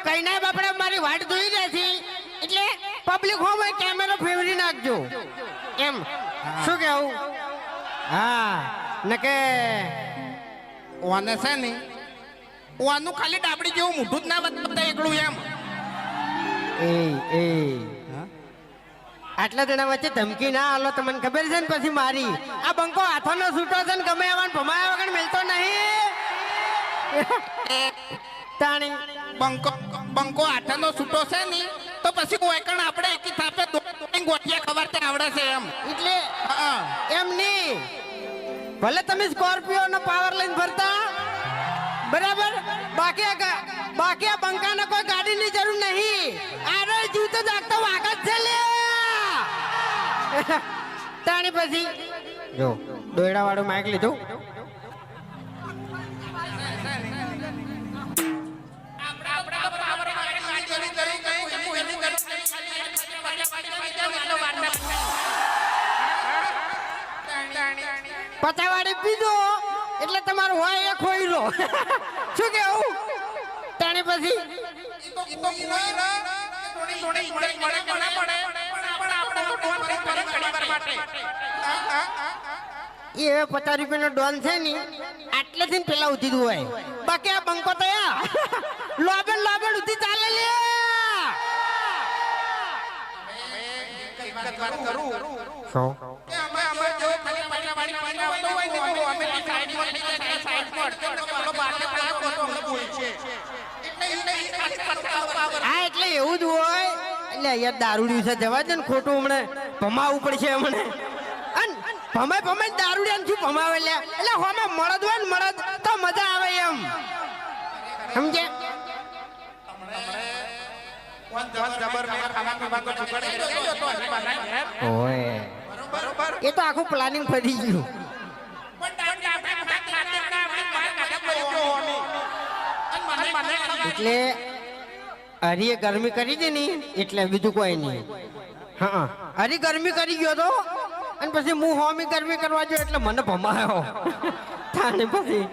કઈ ના બાપડે મારી વાટ જોઈ રહી છે એટલે પબ્લિક હોમ કેમેરો ફેરવી નાખજો એમ શું કેવું હા નકે ઓને છે ને ઓનું ખાલી ડાબડી જેવું મોઢું જ ના બતાવતા એકલું એમ એ આટલા જણા વચ્ચે ધમકી ના આલો તમને ખબર છે ને પછી મારી આ બંકો હાથોનો છૂટો છે ને ગમે એવાને ભમાયા વગર મિલતો નહીં તાણી બંકો આઠાનો છૂટો છે ને તો પછી કોઈકણ આપણે એકી થાપે ગોઠિયા ખવારતે આવડે છે એમ એટલે હા એમ નહીં ભલે તમે સ્કોર્પિયો નો પાવર લઈને ફરતા બરાબર બાકી આ બંકાને કોઈ ગાડીની જરૂર નહીં આરે જીવતો જાગતો વાઘ જ છે લે તાણી પછી જો દોયડા વાળું માઇક લીધું પચાવાડી પીધો એટલે તમારું હોય એ ખોઈ લો શું કેવું તાણી પછી એ 50 રૂપિયાનો ડોન છે ને આટલેથી પેલા ઉધી હોય બાકી આ બંકો તયા લોબન ઉધી ચાલે લે હા એટલે એવું જ હોય એટલે યાર દારૂડિયું છે જવા દે ને ખોટું હમણે ભમાવું પડશે હમણે ભમાય દારૂડિયા શું ભમાવે લે એટલે હોમે મળદ હોય ને મળદ તો મજા આવે એમ સમજે એ તો આખું પ્લાનિંગ ફરી ગયું એટલે હરીએ ગરમી કરી દે ને એટલે બીજું કોઈ નહીં હા હરી ગરમી કરી ગયો તો અને પછી હું હોમી ગરમી કરવા જો એટલે મને ભમાયો થાને પછી